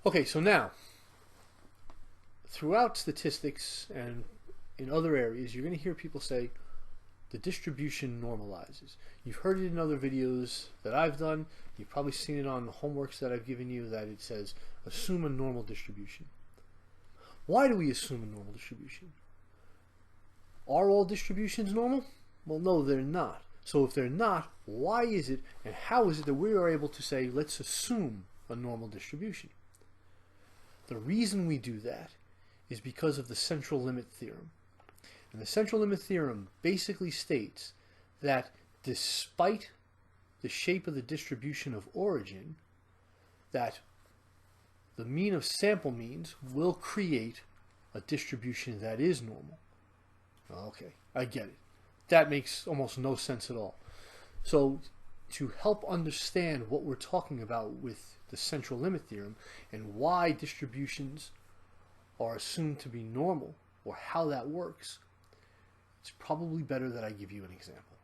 Okay, so now, throughout statistics and in other areas, you're going to hear people say the distribution normalizes. You've heard it in other videos that I've done. You've probably seen it on the homeworks that I've given you that it says assume a normal distribution. Why do we assume a normal distribution? Are all distributions normal? Well, no, they're not. So if they're not, why is it and how is it that we are able to say let's assume a normal distribution? The reason we do that is because of the central limit theorem. And the central limit theorem basically states that despite the shape of the distribution of origin, that the mean of sample means will create a distribution that is normal. Okay, I get it. That makes almost no sense at all. So to help understand what we're talking about with the central limit theorem and why distributions are assumed to be normal or how that works, it's probably better that I give you an example.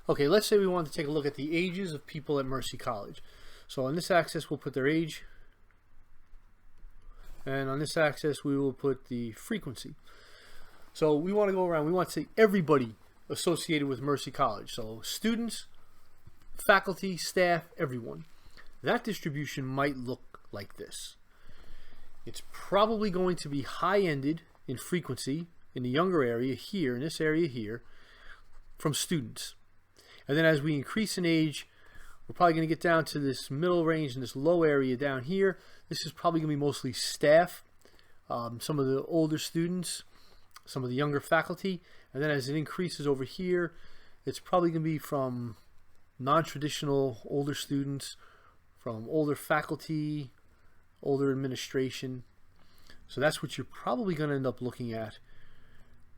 Okay, let's say we want to take a look at the ages of people at Mercy College. So on this axis we'll put their age, and on this axis we will put the frequency. So we want to go around, we want to say everybody associated with Mercy College. So students, faculty, staff, everyone. That distribution might look like this. It's probably going to be high-ended in frequency in the younger area here, in this area here, from students. And then as we increase in age, we're probably going to get down to this middle range and this low area down here. This is probably going to be mostly staff, some of the older students, some of the younger faculty. And then as it increases over here, it's probably going to be from non-traditional older students, from older faculty, older administration. So that's what you're probably going to end up looking at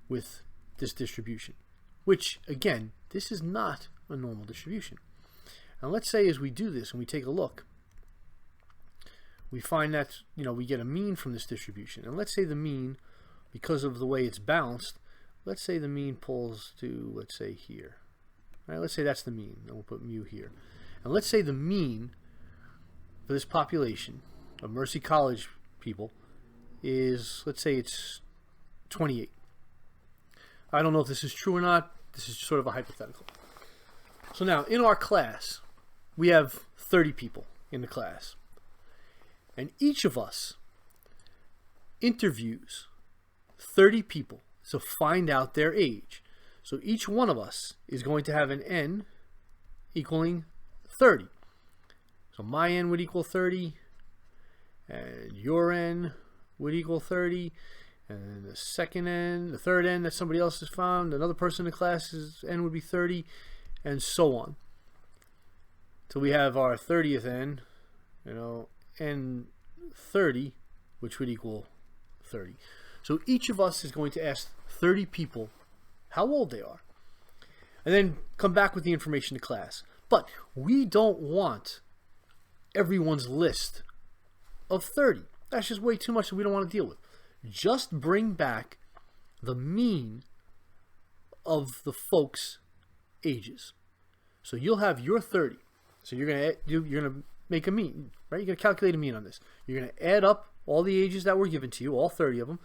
with this distribution, which again, this is not a normal distribution. And let's say as we do this and we take a look, we find that, we get a mean from this distribution. And let's say the mean, because of the way it's balanced, let's say the mean pulls to, let's say here. All right, let's say that's the mean, and we'll put mu here. And let's say the mean for this population of Mercy College people is, let's say it's 28. I don't know if this is true or not. This is sort of a hypothetical. So now, in our class, we have 30 people in the class. And each of us interviews 30 people to find out their age. So each one of us is going to have an n equaling 30. So my n would equal 30, and your n would equal 30, and the second n, the third n that somebody else has found, another person in the class's n would be 30, and so on. So we have our 30th n, n 30, which would equal 30. So each of us is going to ask 30 people how old they are, and then come back with the information to class. But we don't want everyone's list of 30. That's just way too much that we don't want to deal with. Just bring back the mean of the folks' ages. So you'll have your 30. So you're gonna make a mean, right? You're gonna calculate a mean on this. You're gonna add up all the ages that were given to you, all 30 of them,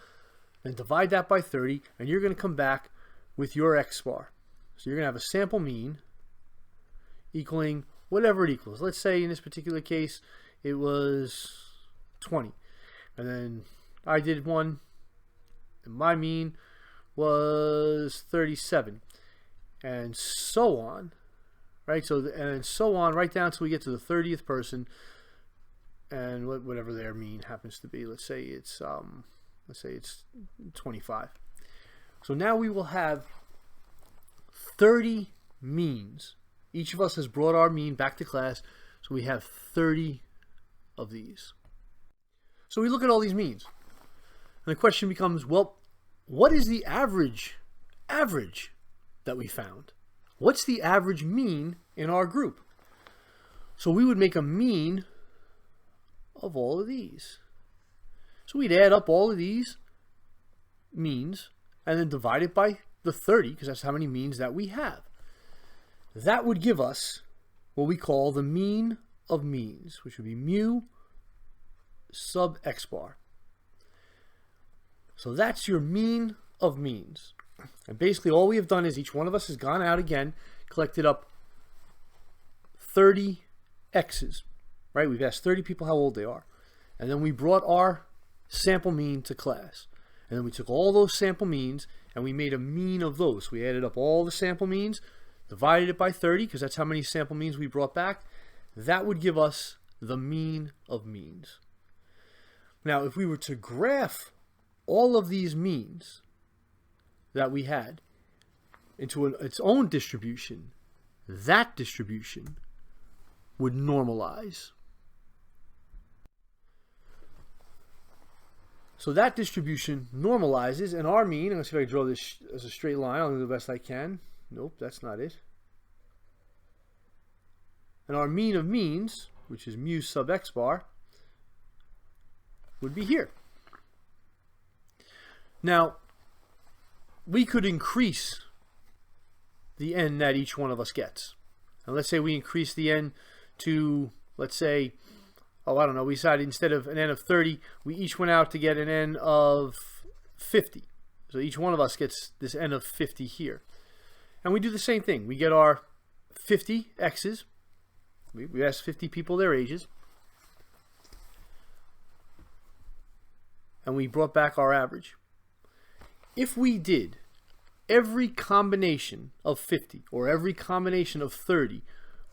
and divide that by 30, and you're gonna come back with your x bar. So you're gonna have a sample mean equaling whatever it equals. Let's say in this particular case it was 20, and then I did one, and my mean was 37, and so on, right? So and so on, right down till we get to the 30th person, and whatever their mean happens to be. Let's say it's 25. So now we will have 30 means. Each of us has brought our mean back to class, so we have 30 of these. So we look at all these means, and the question becomes, well, what is the average that we found? What's the average mean in our group? So we would make a mean of all of these. So we'd add up all of these means and then divide it by the 30, because that's how many means that we have. That would give us what we call the mean of means, which would be mu sub x bar. So that's your mean of means. And basically all we have done is each one of us has gone out again, collected up 30 x's, right? We've asked 30 people how old they are. And then we brought our sample mean to class. And then we took all those sample means and we made a mean of those. We added up all the sample means, divided it by 30, because that's how many sample means we brought back. That would give us the mean of means. Now, if we were to graph all of these means that we had into its own distribution, that distribution would normalize. So that distribution normalizes, and our mean, let's see if I draw this as a straight line. I'll do the best I can. Nope, that's not it. And our mean of means, which is mu sub x bar, would be here. Now, we could increase the n that each one of us gets. And let's say we increase the n to, let's say, oh, I don't know, we decided instead of an n of 30, we each went out to get an n of 50. So each one of us gets this n of 50 here. And we do the same thing. We get our 50 x's. We asked 50 people their ages. And we brought back our average. If we did every combination of 50 or every combination of 30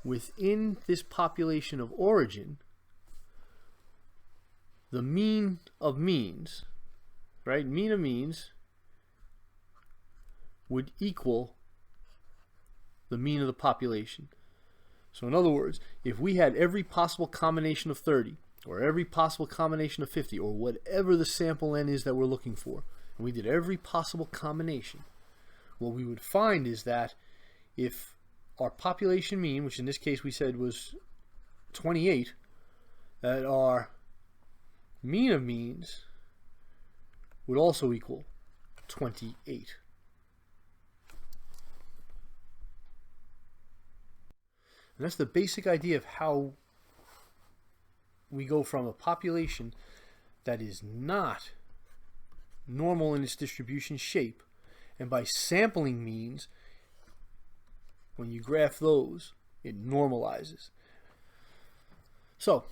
within this population of origin, the mean of means, right? Mean of means would equal the mean of the population. So in other words, if we had every possible combination of 30 or every possible combination of 50 or whatever the sample n is that we're looking for, and we did every possible combination, what we would find is that if our population mean, which in this case we said was 28, that our mean of means would also equal 28. And that's the basic idea of how we go from a population that is not normal in its distribution shape, and by sampling means, when you graph those, it normalizes. So,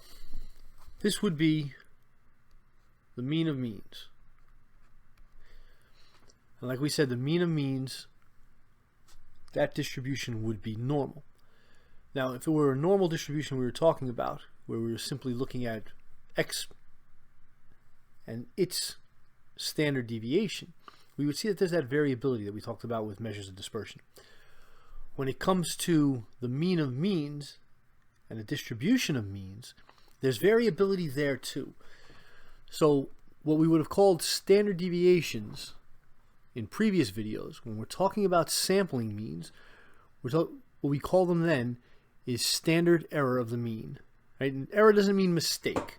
this would be the mean of means. And like we said, the mean of means, that distribution would be normal. Now, if it were a normal distribution we were talking about, where we were simply looking at x and its standard deviation, we would see that there's that variability that we talked about with measures of dispersion. When it comes to the mean of means and the distribution of means, there's variability there too. So what we would have called standard deviations in previous videos, when we're talking about sampling means, what we call them then is standard error of the mean. Right? And error doesn't mean mistake.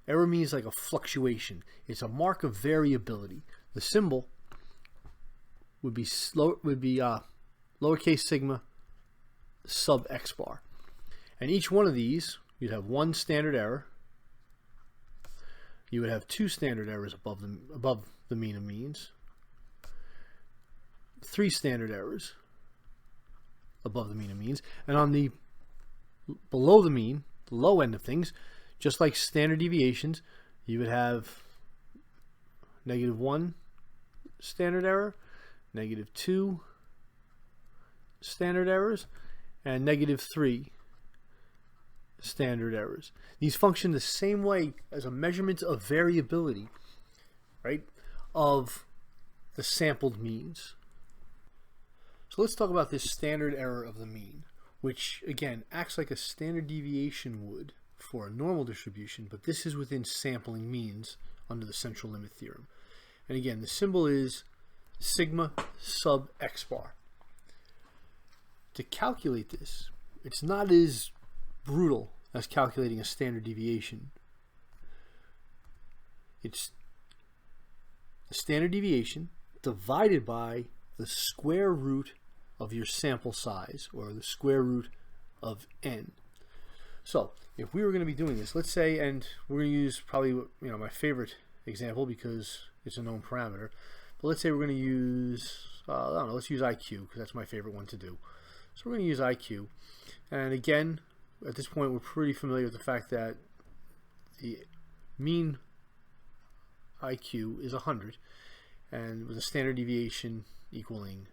Error means like a fluctuation. It's a mark of variability. The symbol would be lowercase sigma sub x bar. And each one of these, you'd have one standard error. You would have two standard errors above the mean of means. 3 standard errors above the mean of means. And on the below the mean, the low end of things, just like standard deviations, you would have -1 standard error, -2 standard errors, and -3 standard errors. These function the same way as a measurement of variability, right, of the sampled means. So let's talk about this standard error of the mean, which again acts like a standard deviation would for a normal distribution, but this is within sampling means under the central limit theorem. And again, the symbol is sigma sub x bar. To calculate this, it's not as brutal as calculating a standard deviation. It's the standard deviation divided by the square root of your sample size, or the square root of n. So if we were going to be doing this, let's say, and we're going to use probably my favorite example because it's a known parameter, but let's say we're going to use, I don't know, let's use IQ because that's my favorite one to do. So we're going to use IQ, and again, at this point we're pretty familiar with the fact that the mean IQ is 100 and with a standard deviation equaling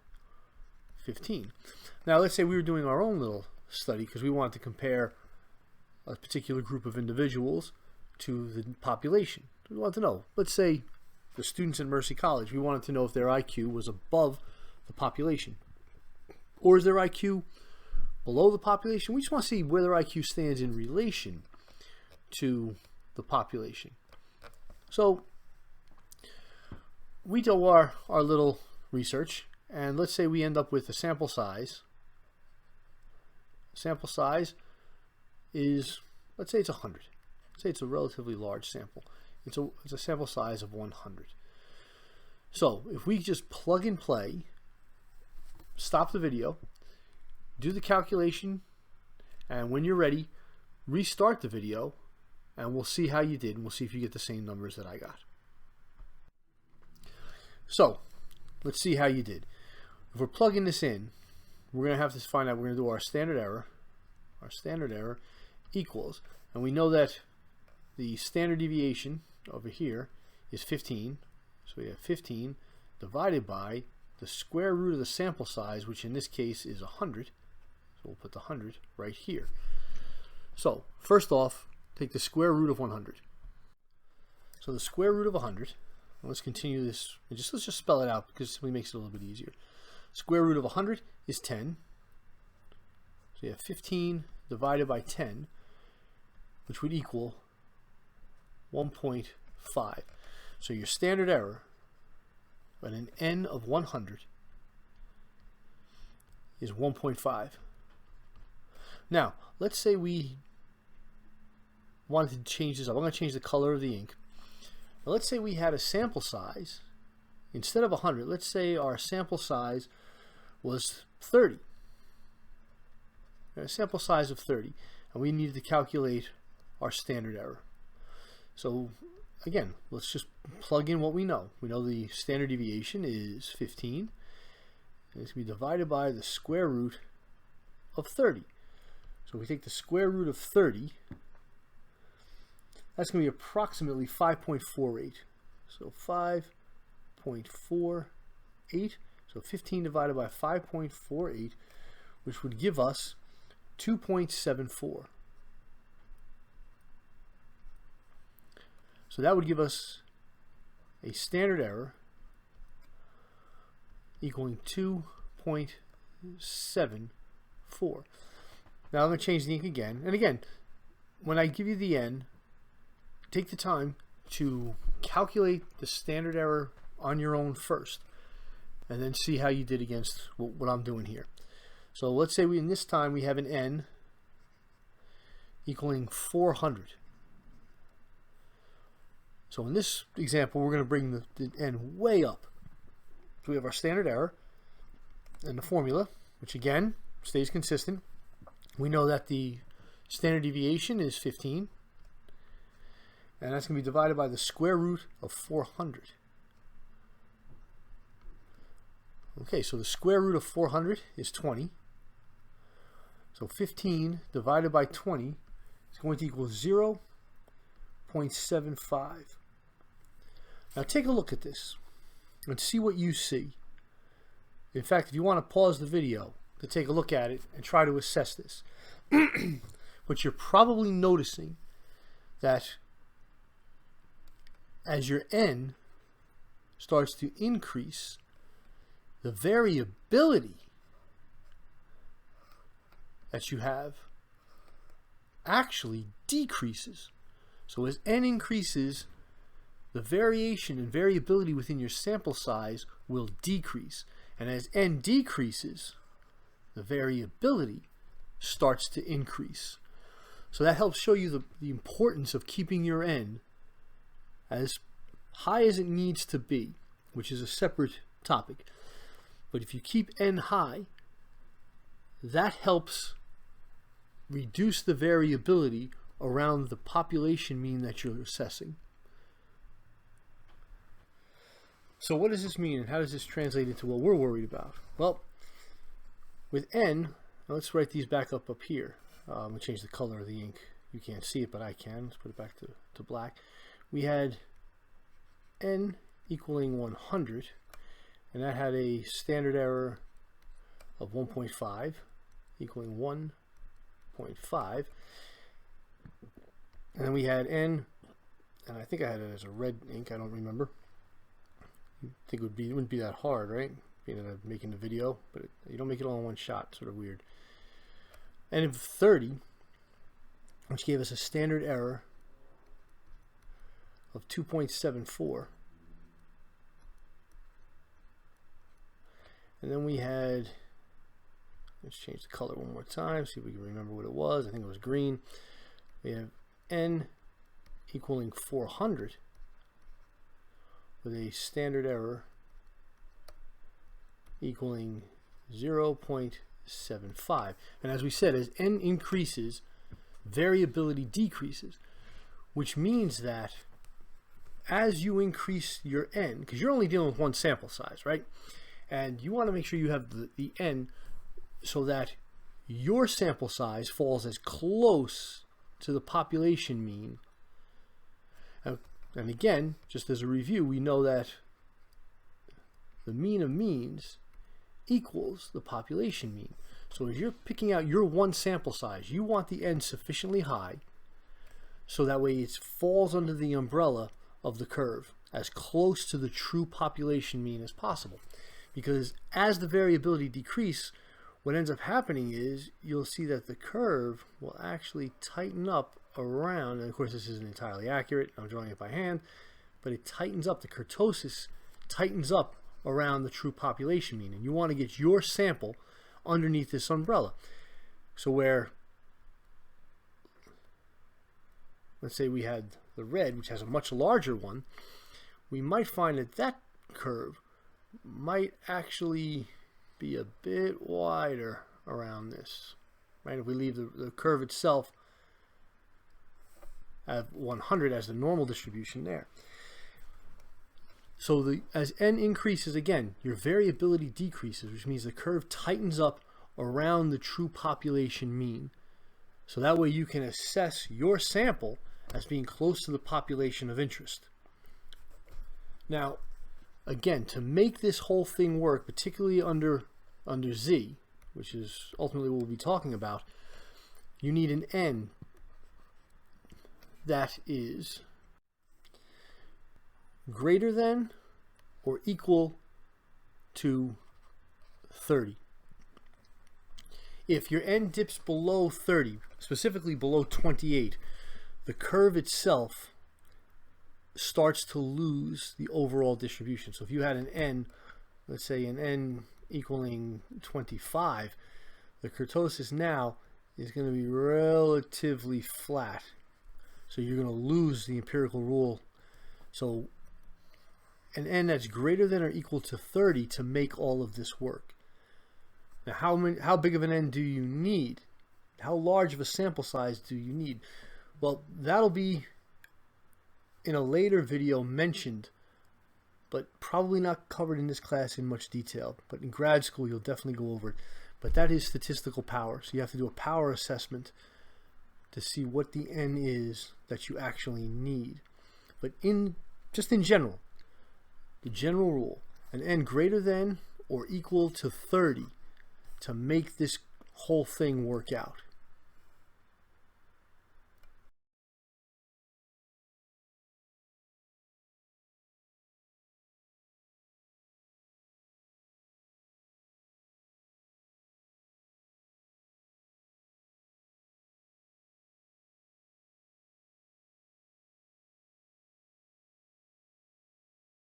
15. Now let's say we were doing our own little study because we wanted to compare a particular group of individuals to the population. We want to know, let's say the students in Mercy College, we wanted to know if their IQ was above the population, or is their IQ below the population. We just want to see where their IQ stands in relation to the population. So we do our little research, and let's say we end up with a sample size. Sample size is, let's say it's 100. Let's say it's a relatively large sample. It's a sample size of 100. So if we just plug and play, stop the video, do the calculation, and when you're ready, restart the video, and we'll see how you did, and we'll see if you get the same numbers that I got. So let's see how you did. If we're plugging this in, we're going to have to find out, we're going to do our standard error. Our standard error equals, and we know that the standard deviation over here is 15. So we have 15 divided by the square root of the sample size, which in this case is 100. So we'll put the 100 right here. So first off, take the square root of 100. So the square root of 100, and let's continue this, and let's just spell it out because it simply makes it a little bit easier. Square root of 100 is 10. So you have 15 divided by 10, which would equal 1.5. So your standard error at an n of 100 is 1.5. Now, let's say we wanted to change this up. I'm going to change the color of the ink. Now, let's say we had a sample size, instead of 100, let's say our sample size was 30. A sample size of 30, and we needed to calculate our standard error. So again, let's just plug in what we know. We know the standard deviation is 15, and it's going to be divided by the square root of 30. So if we take the square root of 30, that's going to be approximately 5.48. So 5.48, so 15 divided by 5.48, which would give us 2.74. So that would give us a standard error equaling 2.74. Now I'm going to change the ink again. And again, when I give you the n, take the time to calculate the standard error on your own first, and then see how you did against what I'm doing here. So let's say in this time we have an n equaling 400. So in this example, we're going to bring the n way up. So we have our standard error and the formula, which again stays consistent. We know that the standard deviation is 15, and that's going to be divided by the square root of 400. Okay, so the square root of 400 is 20. So 15 divided by 20 is going to equal 0.75. Now take a look at this and see what you see. In fact, if you want to pause the video to take a look at it and try to assess this, but you're probably noticing that as your n starts to increase, the variability that you have actually decreases. So as n increases, the variation and variability within your sample size will decrease. And as n decreases, the variability starts to increase. So that helps show you the importance of keeping your n as high as it needs to be, which is a separate topic. But if you keep n high, that helps reduce the variability around the population mean that you're assessing. So what does this mean, and how does this translate into what we're worried about? Well, with n, let's write these back up here. We'll change the color of the ink. You can't see it, but I can. Let's put it back to black. We had n equaling 100, and that had a standard error of 1.5 equaling 1.5. And then we had n, and I think I had it as a red ink, I don't remember. I think it wouldn't be that hard, right? Being that I'm making the video, but you don't make it all in one shot, sort of weird. And of 30, which gave us a standard error of 2.74. And then we had, let's change the color one more time, see if we can remember what it was. I think it was green. We have n equaling 400 with a standard error equaling 0.75. And as we said, as n increases, variability decreases, which means that as you increase your n, because you're only dealing with one sample size, right? And you want to make sure you have the n so that your sample size falls as close to the population mean. And again, just as a review, we know that the mean of means equals the population mean. So as you're picking out your one sample size, you want the n sufficiently high so that way it falls under the umbrella of the curve as close to the true population mean as possible. Because as the variability decreases, what ends up happening is you'll see that the curve will actually tighten up around, and of course this isn't entirely accurate, I'm drawing it by hand, but it tightens up, the kurtosis tightens up around the true population mean, and you want to get your sample underneath this umbrella. So where, let's say we had the red, which has a much larger one, we might find that that curve might actually be a bit wider around this, right? If we leave the curve itself at 100 as the normal distribution there. So as n increases, again, your variability decreases, which means the curve tightens up around the true population mean. So that way you can assess your sample as being close to the population of interest. Now, again, to make this whole thing work, particularly under Z, which is ultimately what we'll be talking about, you need an n that is greater than or equal to 30. If your n dips below 30, specifically below 28, the curve itself starts to lose the overall distribution. So if you had an n, let's say an n equaling 25, the kurtosis now is going to be relatively flat. So you're going to lose the empirical rule. So an n that's greater than or equal to 30 to make all of this work. Now how big of an n do you need? How large of a sample size do you need? Well, that'll be in a later video mentioned, but probably not covered in this class in much detail. But in grad school, you'll definitely go over it. But that is statistical power. So you have to do a power assessment to see what the n is that you actually need. But just in general, the general rule, an n greater than or equal to 30 to make this whole thing work out.